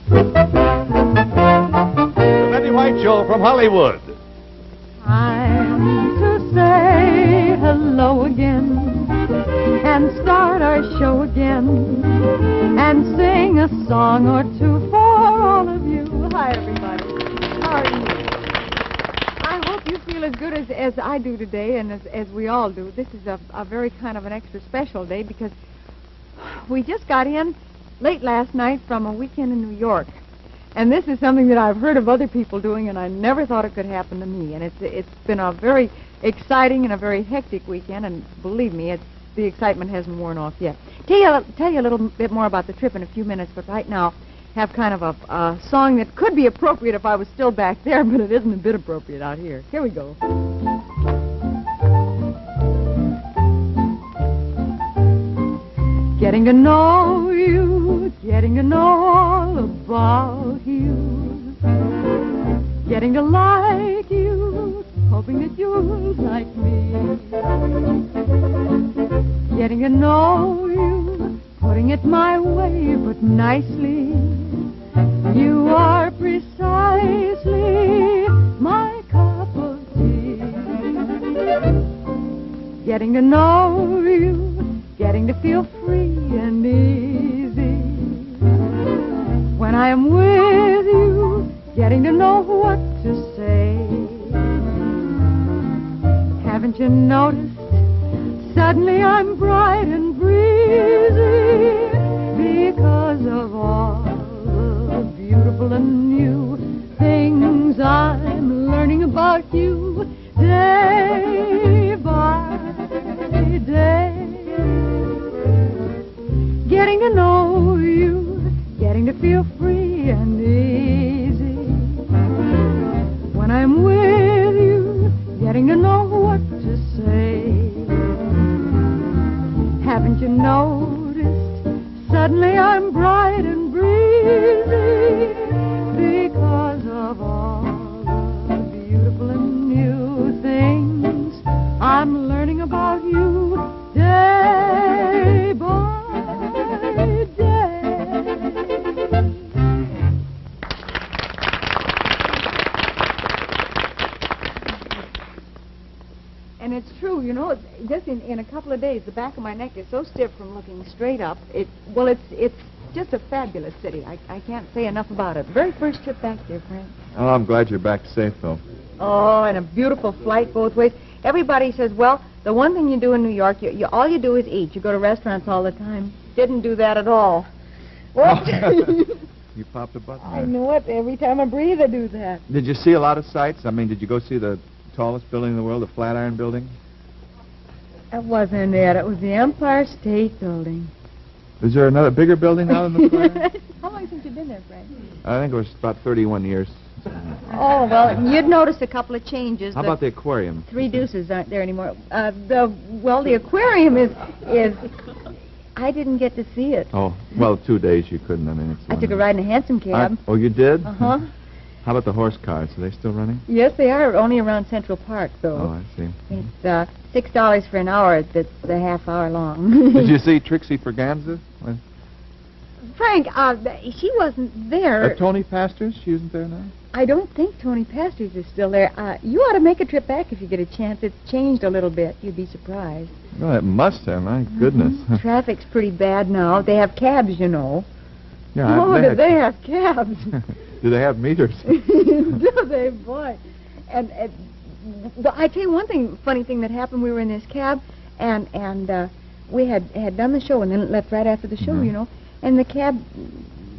The Betty White Show from Hollywood. Time to say hello again and start our show again and sing a song or two for all of you. Hi, everybody. How are you? I hope you feel as good as I do today and as we all do. This is a very kind of an extra special day because we just got in late last night from a weekend in New York. And this is something that I've heard of other people doing, and I never thought it could happen to me. And it's been a very exciting and a very hectic weekend, and believe me, the excitement hasn't worn off yet. Tell you a little bit more about the trip in a few minutes, but right now have kind of a song that could be appropriate if I was still back there, but it isn't a bit appropriate out here. Here we go. Getting to know you, getting to know all about you, getting to like you, hoping that you'll like me. Getting to know you, putting it my way, but nicely. You are precisely my cup of tea. Getting to know you, getting to feel free and easy. When I am with you, getting to know what to say. Haven't you noticed? Suddenly I'm bright and breezy because of all the beautiful and new things I'm learning about you day by day. Getting to know you, getting to feel free and easy. When I'm with you, getting to know what to say. Haven't you noticed? Suddenly I'm bright and breezy because of all the beautiful and new things I'm learning about you day by day. And it's true, you know, just in a couple of days, the back of my neck is so stiff from looking straight up. It's just a fabulous city. I can't say enough about it. Very first trip back there, Frank. Oh, I'm glad you're back safe, though. Oh, and a beautiful flight both ways. Everybody says, well, the one thing you do in New York, all you do is eat. You go to restaurants all the time. Didn't do that at all. What? You popped a button there. I know it. Every time I breathe, I do that. Did you see a lot of sights? I mean, did you go see the tallest building in the world, the Flatiron Building? It wasn't it. It was the Empire State Building. Is there another bigger building now than the Flatiron? How long since you've been there, Frank? I think it was about 31 years. Oh, well, you'd notice a couple of changes. How about the aquarium? Three Deuces aren't there anymore. The aquarium is... I didn't get to see it. Oh, well, 2 days you couldn't. I mean, I took a ride in a hansom cab. Oh, you did? Uh-huh. How about the horse cars? Are they still running? Yes, they are. Only around Central Park, though. Oh, I see. It's $6 for an hour. That's a half hour long. Did you see Trixie Ferganza? Frank, she wasn't there. Tony Pastors? She isn't there now? I don't think Tony Pastors is still there. You ought to make a trip back if you get a chance. It's changed a little bit. You'd be surprised. Well, it must have. My goodness. Traffic's pretty bad now. They have cabs, you know. Yeah, Oh, do they have cabs? Do they have meters? Do they, boy? And I tell you one thing, funny thing that happened. We were in this cab, and we had done the show, and then left right after the show, you know. And the cab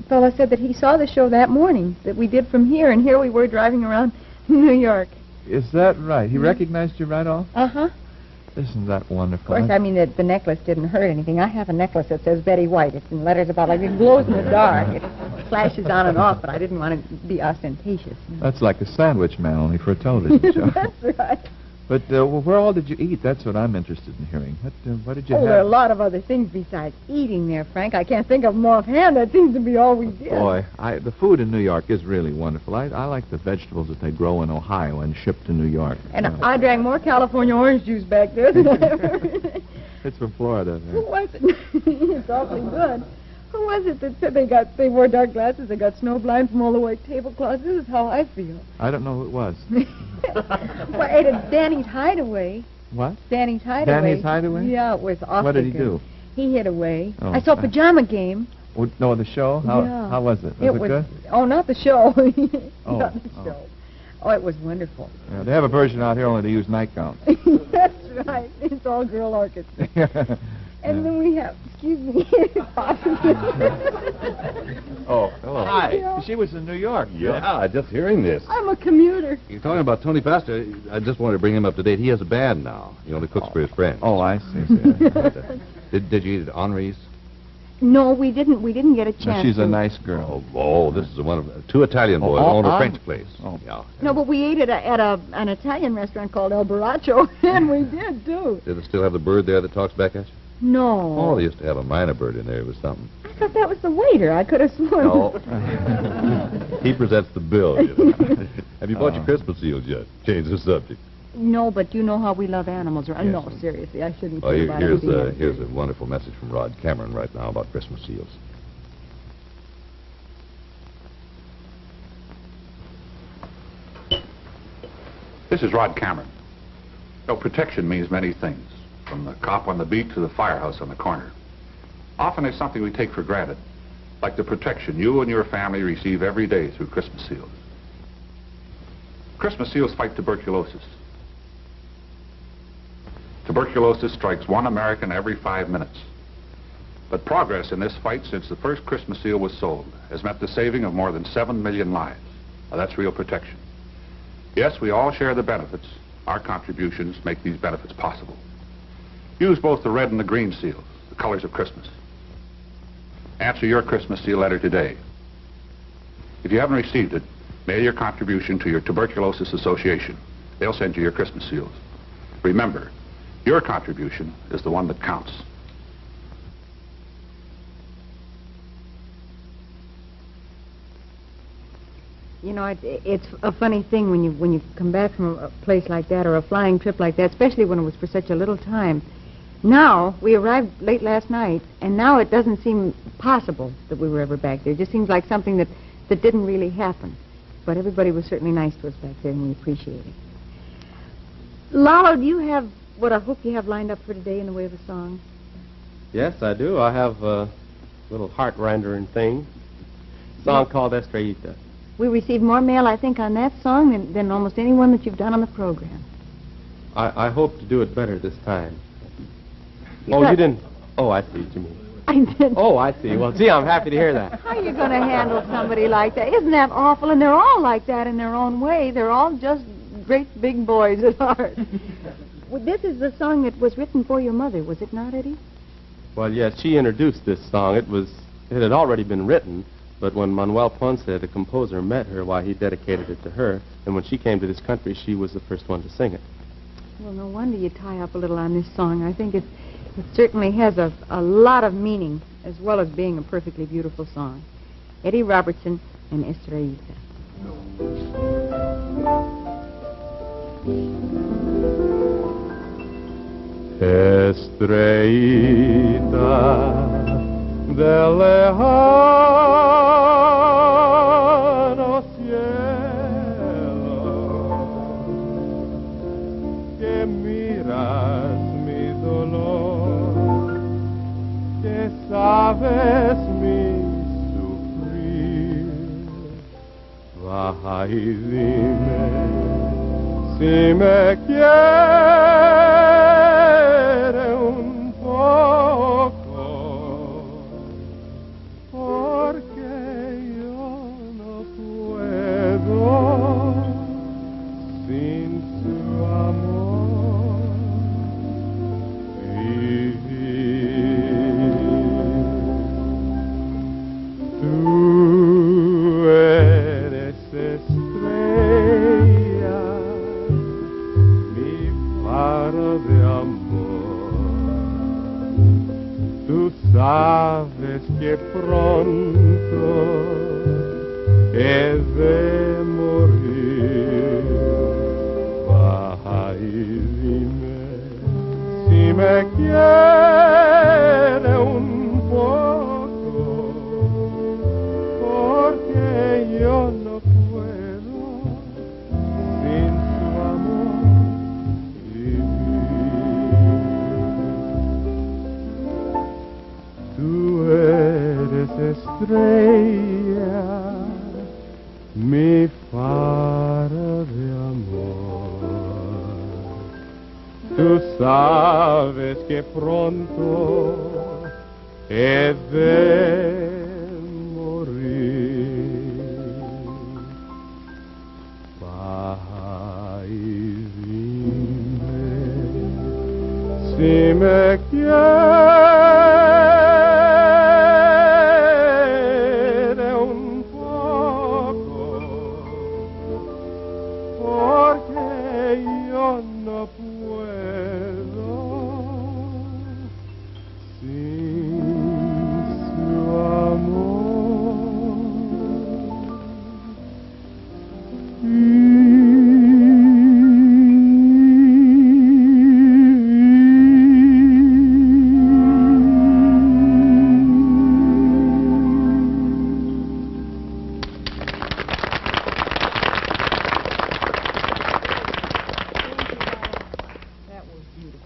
fellow said that he saw the show that morning that we did from here, and here we were driving around New York. Is that right? He recognized you right off? Uh-huh. Isn't that wonderful? Of course, I mean, the necklace didn't hurt anything. I have a necklace that says Betty White. It's in letters about, like, it glows in the dark. It flashes on and off, but I didn't want to be ostentatious. That's like a Sandwich Man, only for a television show. That's right. But where all did you eat? That's what I'm interested in hearing. What did you have? Oh, there are a lot of other things besides eating there, Frank. I can't think of them offhand. That seems to be all we did. Boy, the food in New York is really wonderful. I like the vegetables that they grow in Ohio and ship to New York. And I drank more California orange juice back there than I ever... It's from Florida. Who was it? It's awfully good. Who was it that said they wore dark glasses, they got snowblind from all the white tablecloths? This is how I feel. I don't know who it was. Well, it's Danny's Hideaway. What? Danny's Hideaway. Danny's Hideaway? Yeah, it was awful. What did he do? He hid away. Oh, I saw Pajama Game. Oh, no, the show? How was it? Was it good? Oh, not the show. Oh, Not the show. Oh, it was wonderful. Yeah, they have a version out here only to use nightgowns. That's right. It's all girl orchestra. And then we have, excuse me, Oh, hello. Hi. Yeah. She was in New York. Yeah, just hearing this. I'm a commuter. You're talking about Tony Pastor. I just wanted to bring him up to date. He has a band now. He only cooks for his friends. Oh, I see. Did you eat at Henri's? No, we didn't. We didn't get a chance. She's a to. nice girl. Oh, this is one of two Italian boys own a French place. Oh. Yeah. No, but we ate at an Italian restaurant called El Baraccio, and we did too. Did it still have the bird there that talks back at you? No. Oh, they used to have a minor bird in there. It was something. I thought that was the waiter. I could have sworn. No. He presents the bill. You know. Have you bought your Christmas seals yet? Change the subject. No, but you know how we love animals. Or, no, seriously, I shouldn't Well, say about here's anything. here's a wonderful message from Rod Cameron right now about Christmas seals. This is Rod Cameron. Protection means many things, from the cop on the beat to the firehouse on the corner. Often it's something we take for granted, like the protection you and your family receive every day through Christmas seals. Christmas seals fight tuberculosis. Tuberculosis strikes one American every 5 minutes. But progress in this fight since the first Christmas seal was sold has meant the saving of more than 7 million lives. Now, that's real protection. Yes, we all share the benefits. Our contributions make these benefits possible. Use both the red and the green seals, the colors of Christmas. Answer your Christmas seal letter today. If you haven't received it, mail your contribution to your Tuberculosis Association. They'll send you your Christmas seals. Remember, your contribution is the one that counts. You know, it's a funny thing when you come back from a place like that or a flying trip like that, especially when it was for such a little time. Now, we arrived late last night, and now it doesn't seem possible that we were ever back there. It just seems like something that didn't really happen. But everybody was certainly nice to us back there, and we appreciate it. Lalo, do you have what I hope you have lined up for today in the way of a song? Yes, I do. I have a little heart-rendering thing. A song called Estrellita. We received more mail, I think, on that song than almost any one that you've done on the program. I hope to do it better this time. You didn't... Oh, I see what you mean. I did. Oh, I see. Well, gee, I'm happy to hear that. How are you going to handle somebody like that? Isn't that awful? And they're all like that in their own way. They're all just great big boys at heart. Well, this is the song that was written for your mother, was it not, Eddie? Well, yes, she introduced this song. It had already been written, but when Manuel Ponce, the composer, met her, why, he dedicated it to her. And when she came to this country, she was the first one to sing it. Well, no wonder you tie up a little on this song. I think it certainly has a lot of meaning, as well as being a perfectly beautiful song. Eddie Robertson and Estrellita. Estrellita del lejano cielo, que miras mi dolor, que sabes mi sufrir, baja y dime si me quiere un poco, porque yo no puedo sin su amor vivir. Tú eres estrella, mi faro de amor. Tú sabes que pronto he de morir. Baja y dime si me quiere un poco, mi faro de amor. Tú sabes que pronto he de morir. Va y dime si me quiere un poco, porque yo no puedo sin su amor.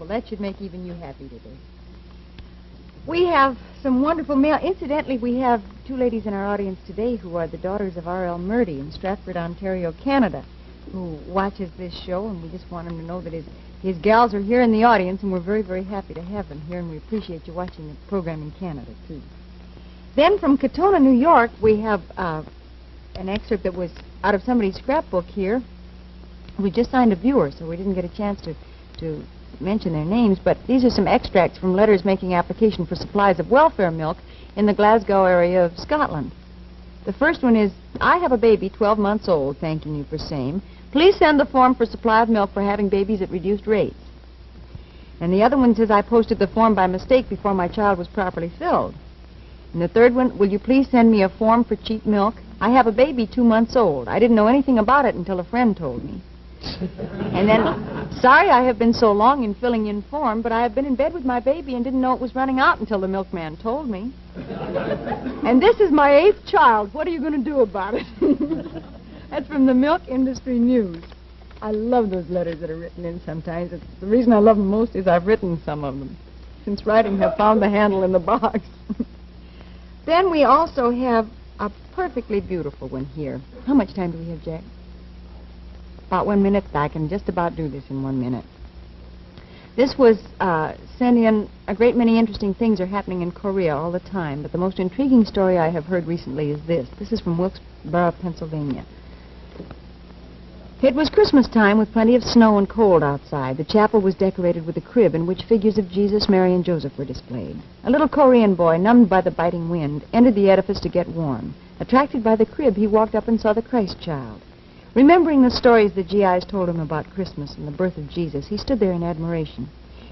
That should make even you happy today. We have some wonderful mail. Incidentally, we have two ladies in our audience today who are the daughters of R.L. Murdy in Stratford, Ontario, Canada, who watches this show, and we just want him to know that his gals are here in the audience, and we're very, very happy to have them here, and we appreciate you watching the program in Canada, too. Then from Katona, New York, we have an excerpt that was out of somebody's scrapbook here. We just signed a viewer, so we didn't get a chance to mention their names, but these are some extracts from letters making application for supplies of welfare milk in the Glasgow area of Scotland. The first one is, I have a baby 12 months old, thanking you for same. Please send the form for supply of milk for having babies at reduced rates. And the other one says, I posted the form by mistake before my child was properly filled. And the third one, will you please send me a form for cheap milk? I have a baby 2 months old. I didn't know anything about it until a friend told me. And then, sorry I have been so long in filling in form, but I have been in bed with my baby and didn't know it was running out until the milkman told me. And this is my 8th child. What are you going to do about it? That's from the Milk Industry News. I love those letters that are written in sometimes. The reason I love them most is I've written some of them. Since writing, have found the handle in the box. Then we also have a perfectly beautiful one here. How much time do we have, Jack? About 1 minute. I can just about do this in 1 minute. This was sent in. A great many interesting things are happening in Korea all the time, but the most intriguing story I have heard recently is this. This is from Wilkesboro, Pennsylvania. It was Christmas time with plenty of snow and cold outside. The chapel was decorated with a crib in which figures of Jesus, Mary, and Joseph were displayed. A little Korean boy, numbed by the biting wind, entered the edifice to get warm. Attracted by the crib, he walked up and saw the Christ child. Remembering the stories the GIs told him about Christmas and the birth of Jesus, he stood there in admiration.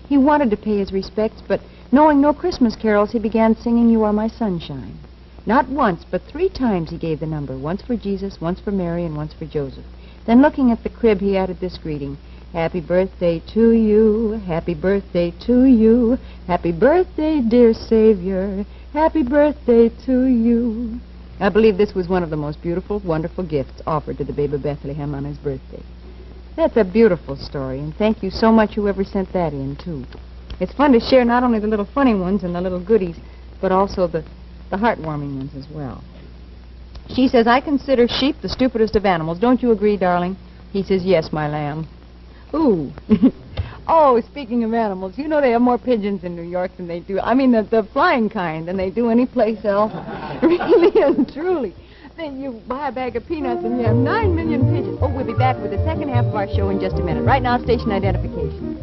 He wanted to pay his respects, but knowing no Christmas carols, he began singing, You Are My Sunshine. Not once, but 3 times he gave the number, once for Jesus, once for Mary, and once for Joseph. Then looking at the crib, he added this greeting, Happy birthday to you, happy birthday to you, happy birthday, dear Savior, happy birthday to you. I believe this was one of the most beautiful, wonderful gifts offered to the babe of Bethlehem on his birthday. That's a beautiful story, and thank you so much whoever sent that in, too. It's fun to share not only the little funny ones and the little goodies, but also the heartwarming ones as well. She says, I consider sheep the stupidest of animals. Don't you agree, darling? He says, yes, my lamb. Ooh. Oh, speaking of animals, you know they have more pigeons in New York than they do. I mean, the flying kind than they do any place else. Really and truly. Then you buy a bag of peanuts and you have 9 million pigeons. Oh, we'll be back with the second half of our show in just a minute. Right now, station identification.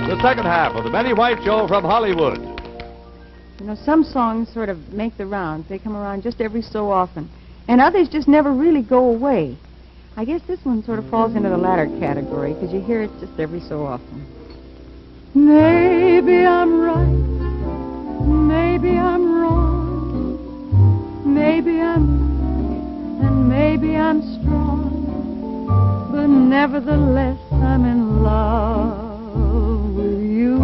The second half of the Betty White Show from Hollywood. You know, some songs sort of make the rounds. They come around just every so often. And others just never really go away. I guess this one sort of falls into the latter category, because you hear it just every so often. Maybe I'm right. Maybe I'm wrong. Maybe I'm weak and maybe I'm strong. But nevertheless, I'm in love with you.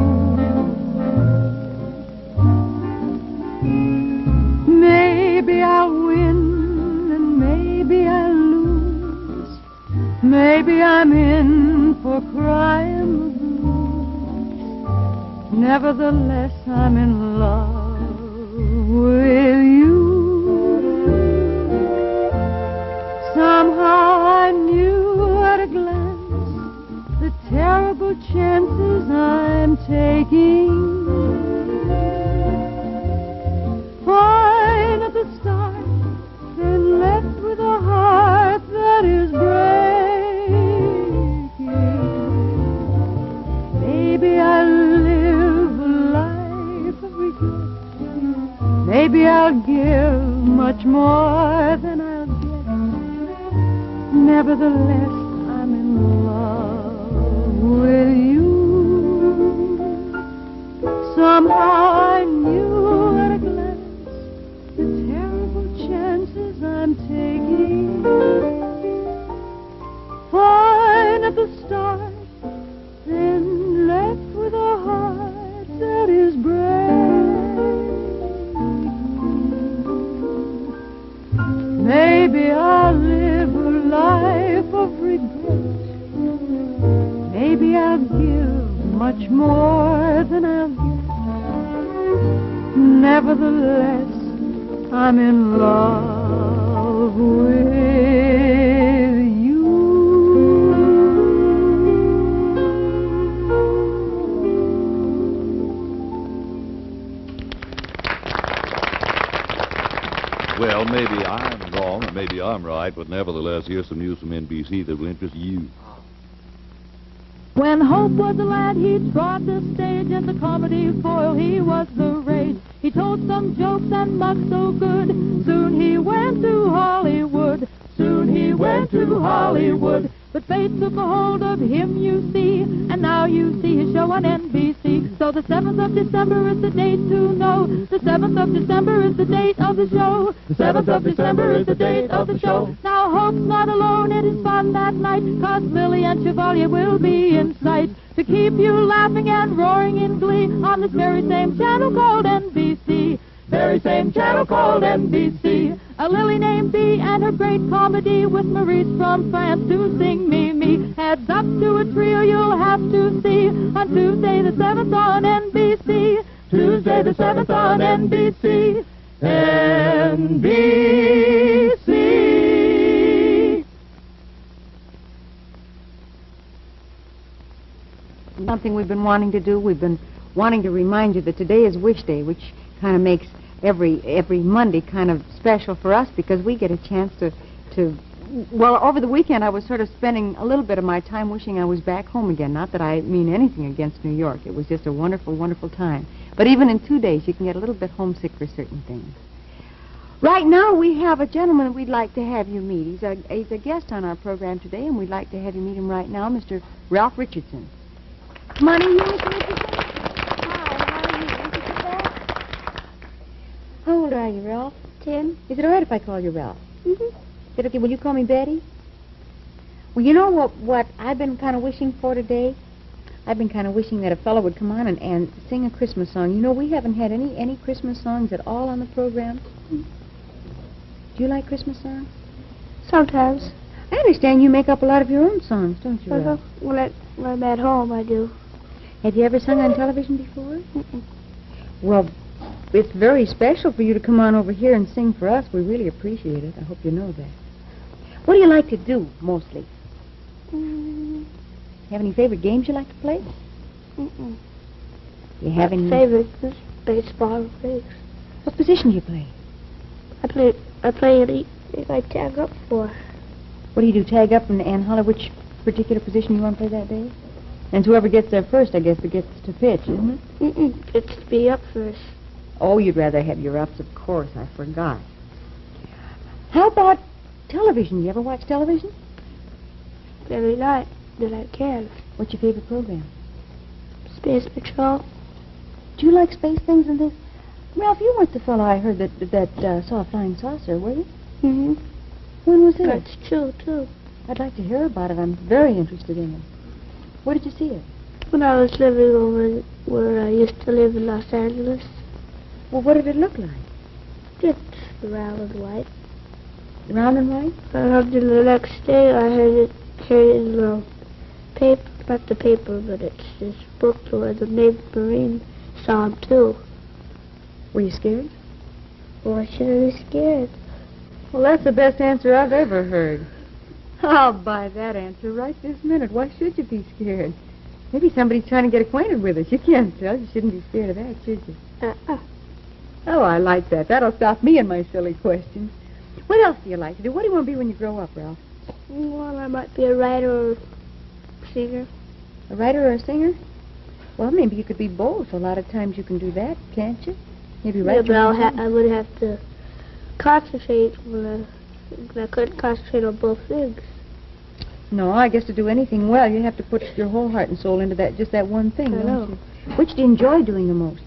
Maybe I'll win and maybe I'll lose. Maybe I'm in for crying the blues. Nevertheless, I'm in love with you. Somehow I knew at a glance the terrible chances I'm taking. Fine at the start, then left with a heart that is breaking. Maybe I'll live a life of regret. Maybe I'll give much more than I'll get. Nevertheless, I'm in love with you. Somehow I knew at a glance the terrible chances I'm taking. Fine at the start, then left with a heart that is breaking. Maybe I'll live a life of regret. Maybe I'll give much more than I'll get. Nevertheless, I'm in love with you. Well, maybe I'm wrong, or maybe I'm right, but nevertheless, here's some news from NBC that will interest you. When Hope was a lad, he trod the stage, and the comedy foil, he was the rage. He told some jokes and mucked so good, soon he went to Hollywood. Soon he went to Hollywood. But fate took a hold of him, you see, and now you see his show on NBC. So the 7th of December is the date to know. The 7th of December is the date of the show. The 7th of December is the date of the show. Now Hope's not alone, it is fun that night, 'cause Lily and Chevalier will be in sight to keep you laughing and roaring in glee on this very same channel called NBC. Very same channel called NBC. A Lily named Bee and her great comedy with Maurice from France to sing Me. Heads up to a trio you'll have to see on Tuesday the 7th on NBC. Tuesday the 7th on NBC. NBC. Something we've been wanting to do. We've been wanting to remind you that today is Wish Day, which kind of makes every Monday kind of special for us because we get a chance to well, over the weekend I was sort of spending a little bit of my time wishing I was back home again. Not that I mean anything against New York. It was just a wonderful, wonderful time. But even in 2 days, you can get a little bit homesick for certain things. Right now, we have a gentleman we'd like to have you meet. He's a guest on our program today, and we'd like to have you meet him right now, Mr. Ralph Richardson. Come on in here, Mr. Richardson. How old are you, Ralph? 10. Is it all right if I call you Ralph? Mm-hmm. Is it okay? Will you call me Betty? Well, you know what I've been kind of wishing for today? I've been kind of wishing that a fellow would come on and sing a Christmas song. You know, we haven't had any Christmas songs at all on the program. Mm-hmm. Do you like Christmas songs? Sometimes. I understand you make up a lot of your own songs, don't you, Ralph? When I'm at home, I do. Have you ever sung on television before? Mm-mm. Well, it's very special for you to come on over here and sing for us. We really appreciate it. I hope you know that. What do you like to do, mostly? Have any favorite games you like to play? Mm-mm. You have any... Favorite is baseball and things. What position do you play? I play any if I tag up for. What do you do, tag up and holler which particular position you want to play that day? And whoever gets there first, I guess, gets to pitch, isn't it? Mm-mm. It's to be up first. Oh, you'd rather have your ups, of course. I forgot. How about television? You ever watch television? Every night that I can. What's your favorite program? Space Patrol. Do you like space things and this? Ralph, you weren't the fellow I heard that saw a flying saucer, were you? Mm-hmm. When was it? That's true, too. I'd like to hear about it. I'm very interested in it. Where did you see it? When I was living over where I used to live in Los Angeles. Well, what did it look like? Just round and white. Round and white? And then the next day I heard it in the paper. about the paper, but it's this book where the big Marine saw him too. Were you scared? Why should I be scared? Well, that's the best answer I've ever heard. I'll buy that answer right this minute. Why should you be scared? Maybe somebody's trying to get acquainted with us. You can't tell. You shouldn't be scared of that, should you? Oh, I like that. That'll stop me and my silly questions. What else do you like to do? What do you want to be when you grow up, Ralph? Well, I might be a writer or singer. A writer or a singer? Well, maybe you could be both. A lot of times you can do that, can't you? Maybe write Yeah, your but I would have to concentrate when I couldn't concentrate on both things. No, I guess to do anything well, you have to put your whole heart and soul into just that one thing, I don't know. you? Which do you enjoy doing the most?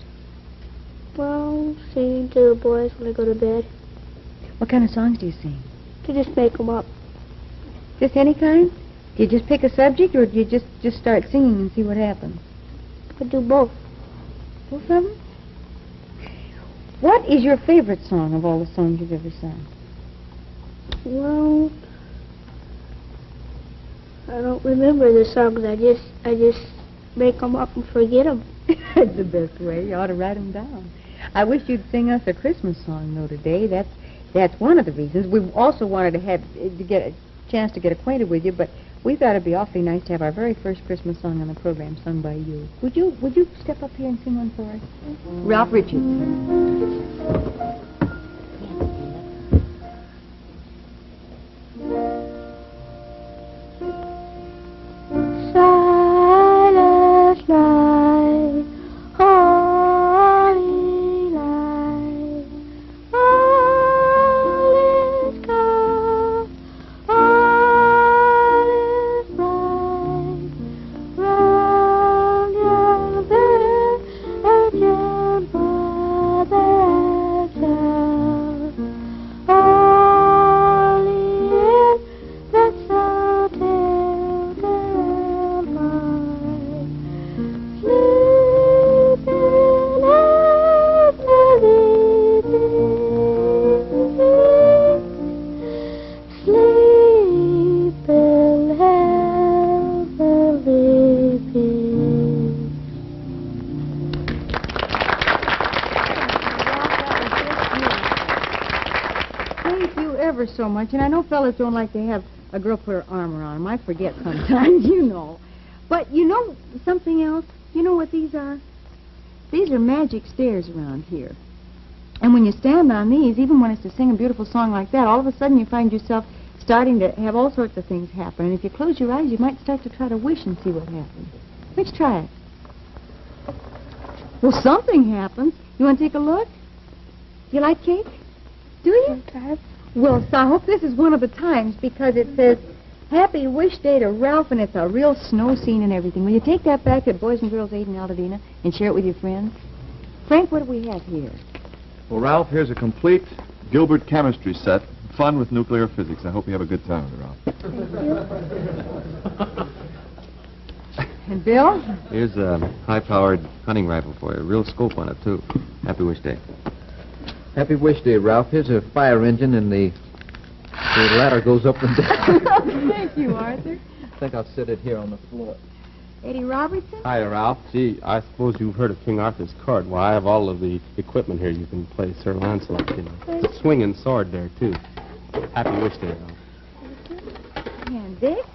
Well, singing to the boys when I go to bed. What kind of songs do you sing? To just make them up. Just any kind? Do you just pick a subject, or do you just start singing and see what happens? I do both. Both of them? What is your favorite song of all the songs you've ever sung? Well, I don't remember the songs. I just make them up and forget them. That's the best way. You ought to write them down. I wish you'd sing us a Christmas song, though, today. That's one of the reasons. We also wanted to get a chance to get acquainted with you, but we thought it'd be awfully nice to have our very first Christmas song on the program sung by you. Would you step up here and sing one for us? Ralph Richards. Silent night, holy light, all is calm, all is bright, round your bed, and your mother child, all is that so tender mind, sleeping heavenly peace, sleeping heavenly peace. Thank you ever so much. And I know fellas don't like to have a girl put her arm around them. I forget sometimes, you know. But you know something else? You know what these are? These are magic stairs around here. And when you stand on these, even when it's to sing a beautiful song like that, all of a sudden you find yourself starting to have all sorts of things happen. And if you close your eyes, you might start to try to wish and see what happens. Let's try it. Well, something happens. You want to take a look? You like cake? Do you? Sometimes. Well, so I hope this is one of the times, because it says, Happy Wish Day to Ralph, and it's a real snow scene and everything. Will you take that back to Boys and Girls 8 in Altadena and share it with your friends? Frank, what do we have here? Well, Ralph, here's a complete Gilbert chemistry set. Fun with nuclear physics. I hope you have a good time with it, Ralph. And Bill? Here's a high-powered hunting rifle for you. A real scope on it, too. Happy Wish Day. Happy Wish Day, Ralph. Here's a fire engine, and the ladder goes up and down. Thank you, Arthur. I think I'll sit it here on the floor. Eddie Robertson? Hi, Ralph. Gee, I suppose you've heard of King Arthur's court. Well, I have all of the equipment here. You can play Sir Lancelot, you know. There's a swinging sword there, too. Happy Wish Day, Ralph. And Dick?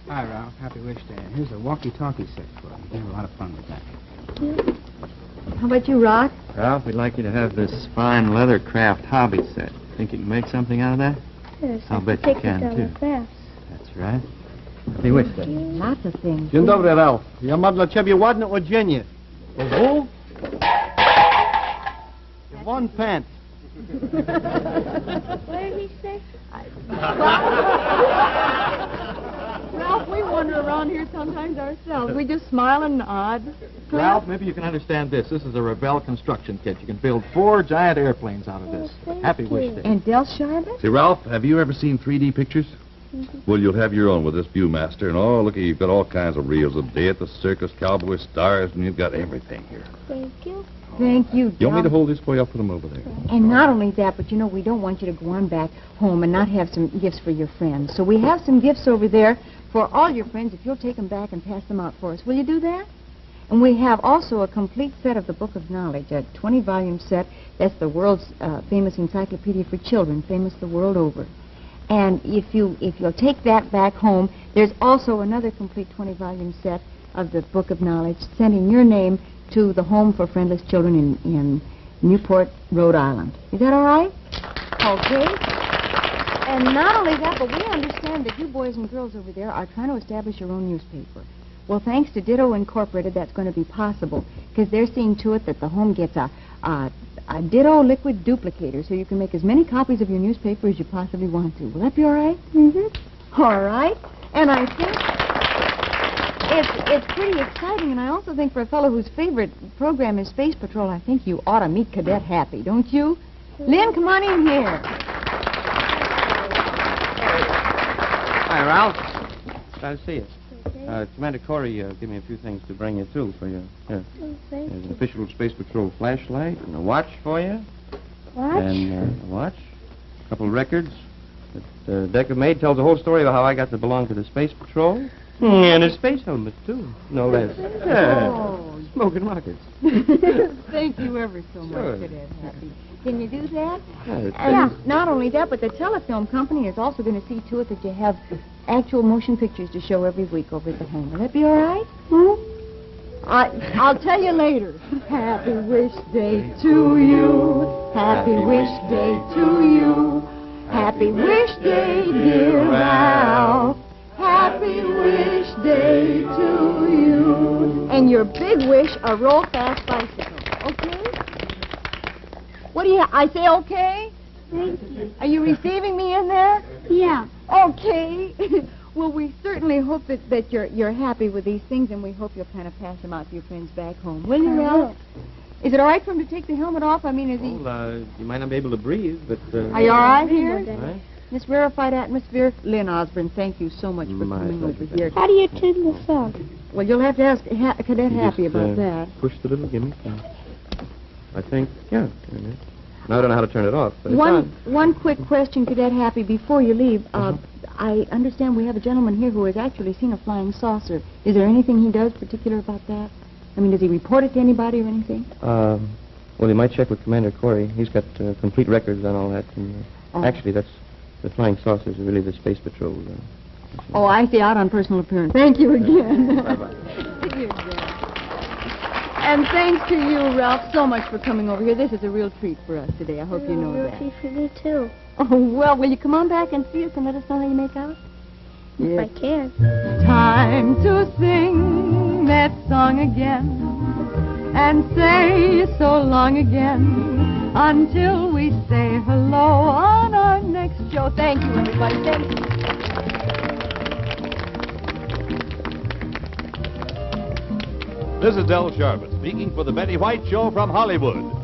Hi, Ralph. Happy Wish Day. Here's a walkie-talkie set for you. You have a lot of fun with that. How about you, Rock? Ralph, we'd like you to have this fine leather craft hobby set. Think you can make something out of that? Yes, I'll bet you can, too. Fast. That's right. Happy Wish Day. Lots of things. Dzień dobry, Ralph. Ja mam dla ciebie ładne odzienie. Oho? One pants. What did he say? Ralph, we wander around here sometimes ourselves. We just smile and nod. Ralph, maybe you can understand this. This is a Revell construction kit. You can build 4 giant airplanes out of this. Happy Wish Day. And Del Sharbutt? Say, Ralph, have you ever seen 3D pictures? Well, you'll have your own with this Viewmaster. And, oh, look, you've got all kinds of reels. A day at the circus, cowboy stars, and you've got everything here. Thank you. Thank you, You want me Del. to hold this for you? I'll put them over there. And not only that, but you know, we don't want you to go on back home and not have some gifts for your friends. So we have some gifts over there for all your friends if you'll take them back and pass them out for us. Will you do that? And we have also a complete set of the Book of Knowledge, a 20-volume set. That's the world's famous encyclopedia for children, famous the world over. And if you'll take that back home, there's also another complete 20-volume set of the Book of Knowledge, sending your name to the Home for Friendless Children in Newport, Rhode Island. Is that all right? Okay. And not only that, but we understand that you boys and girls over there are trying to establish your own newspaper. Well, thanks to Ditto Incorporated, that's going to be possible, because they're seeing to it that the Home gets a Ditto liquid duplicator, so you can make as many copies of your newspaper as you possibly want to. Will that be all right? Mm-hmm. All right. And I think it's pretty exciting, and I also think for a fellow whose favorite program is Space Patrol, I think you ought to meet Cadet Happy, don't you? Lynn, come on in here. Hi, Ralph. Glad to see you. Commander Corey gave me a few things to bring you, too, for you. Here. Thank There's an you. official Space Patrol flashlight and a watch for you. Watch? And a watch, a couple of records. That Decca made tells the whole story about how I got to belong to the Space Patrol. And a space helmet, too. No less. Oh. Smoking rockets. Thank you ever so much, Sure. Cadet Happy. Can you do that? Yeah. And not only that, but the telefilm company is also going to see to it that you have actual motion pictures to show every week over at the Home. Will that be all right? I'll tell you later. Happy Wish Day to you. Happy Wish Day to you. Happy Wish Day, dear Ralph. Happy Wish Day to you. And your big wish, a roll-fast bicycle. Okay? What do you... I say okay? Thank you. Are you receiving me in there? Yeah. Okay. Well, we certainly hope that you're happy with these things, and we hope you'll kind of pass them out to your friends back home. Will you, Ralph? Is it all right for him to take the helmet off? I mean, is he... Well, you might not be able to breathe, but... Are you all right here? Right? This rarefied atmosphere? Lynn Osborne, thank you so much for coming over here. How do you turn this on? Well, you'll have to ask Cadet You Happy just, about that. Push the little gimmick. I think, yeah. Now I don't know how to turn it off, but it's One on. quick question, Cadet Happy, before you leave. I understand we have a gentleman here who has actually seen a flying saucer. Is there anything he does particular about that? I mean, does he report it to anybody or anything? Well, you might check with Commander Corey. He's got complete records on all that. And, actually, that's the flying saucers are really the Space Patrol. Oh, I see. Out on personal appearance. Thank you again. Bye-bye. See you again. And thanks to you, Ralph, so much for coming over here. This is a real treat for us today. I hope you know that. Treat for me, too. Oh, well, will you come on back and see us and let us know how you make out? If I can. Time to sing that song again and say so long again until we say hello on our next show. Thank you, everybody. Thank you. This is Del Sharbutt speaking for the Betty White Show from Hollywood.